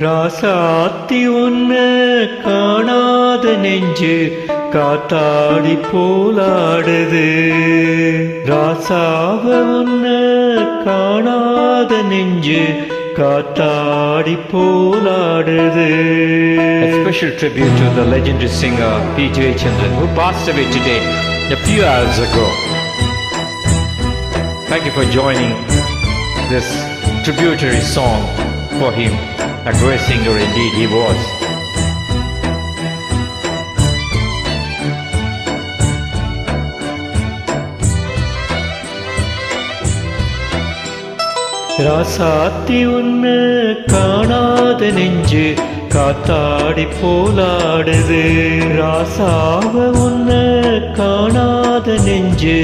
ராசாத்தி ஒன்ன காணாத நெஞ்சு காத்தாடி போலாடுது. ராசாவ ஒன்ன காணாத நெஞ்சு காத்தாடி போலாடுது. A special tribute to the legendary singer P. Jayachandran, who passed away today a few hours ago. Thank you for joining this tributary song for him. A great singer indeed he was. ராசாத்தி ஒன்ன காணாத நெஞ்சு காத்தாடி போலாடுது. ராசாவ ஒன்ன காணாத நெஞ்சு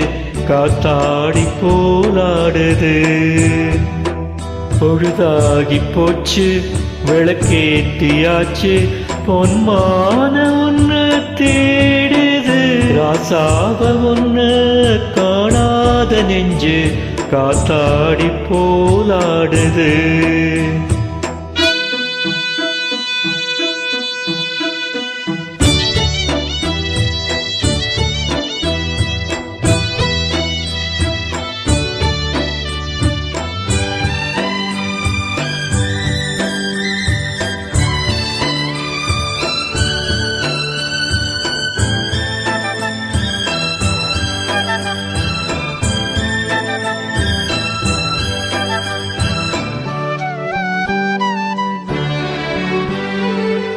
காத்தாடி போலாடுது. பொழுதாகி போச்சு விளக்கேத்தியாச்சு பொன்மான ஒன்ன தேடுது. ராசாவ ஒன்ன காணாத நெஞ்சு காத்தாடி போலாடுது.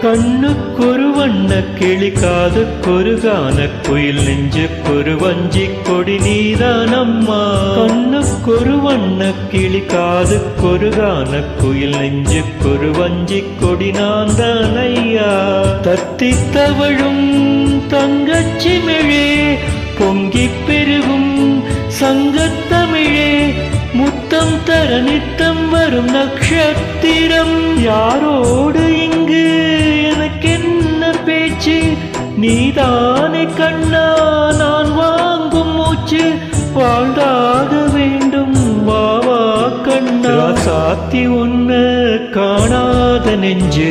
கண்ணுக்கொரு வண்ண கிளி காதுக்கொரு கான குயில் நெஞ்சுக்கொரு வஞ்சி கொடி நீதான் அம்மா. கண்ணுக்கொரு வண்ண கிளி காதுக்கொரு கான குயில் நெஞ்சுக்கொரு வஞ்சி கொடி நான் தான் ஐயா. தத்தி தவழும் தங்கச்சிமிழே பொங்கி பெருகும் சங்கத்தமிழே முத்தம் தர நித்தம் வரும் நட்சத்திரம். யாரோடு இங்கு எனக்கென்ன பேச்சு, நீதானே கண்ணா நான் வாங்கும் மூச்சு. வாழ்ந்தாக வேண்டும் வாவா கண்ணா. ராசாத்தி ஒன்ன காணாத நெஞ்சு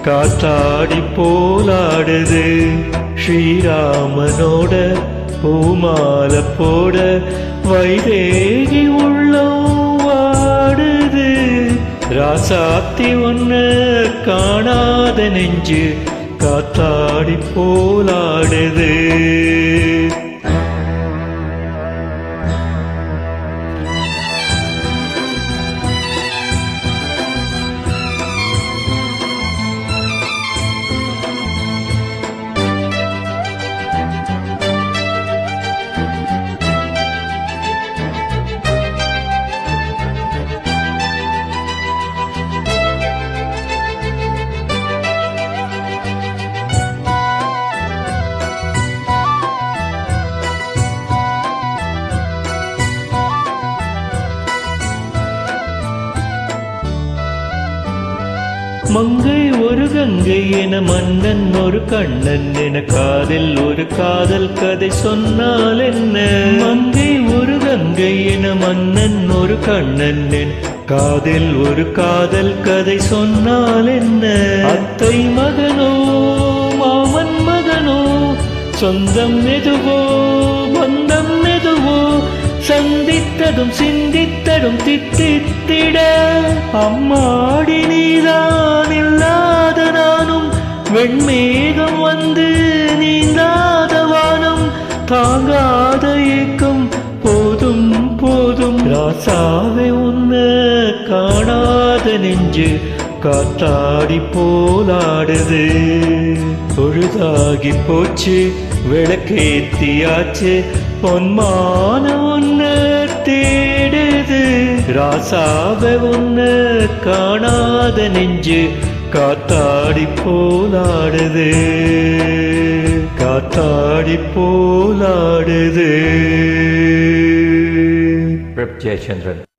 காத்தாடி போலாடுது. ஸ்ரீராமனோட பூமால போட வைதேகி உள்ளம் வாடுது. ராசாத்தி ஒன்ன காணாத நெஞ்சு காத்தாடி போலாடுது. மங்கை ஒரு கங்கை என மன்னன் ஒரு கண்ணன் என காதில் ஒரு காதல் கதை சொன்னால் என்ன. மங்கை ஒரு கங்கை என மன்னன் ஒரு கண்ணன் என காதில் ஒரு காதல் கதை சொன்னால் என்ன. அத்தை மகனோ மாமன் மகனோ சொந்தம் எதுவோ பந்தம் எதுவோ சந்தித்ததும் சிந்தித்ததும் தித்தித்திட. அம்மாடி நீதான் இல்லாத நானும் வெண்மேகம் வந்து நீங்காத வானம் தாங்காத ஏக்கம் போதும் போதும். ராசாவை உன்ன காணாத நெஞ்சு காத்தாடி போலாடுது. பொழுதாகி போச்சு விளக்கேத்தியாச்சு பொன்மான ஒன்ன தேடுது. ராசாவை ஒன்ன காணாத நெஞ்சு காத்தாடி போலாடுது. காத்தாடி போலாடுது. P. Jayachandran.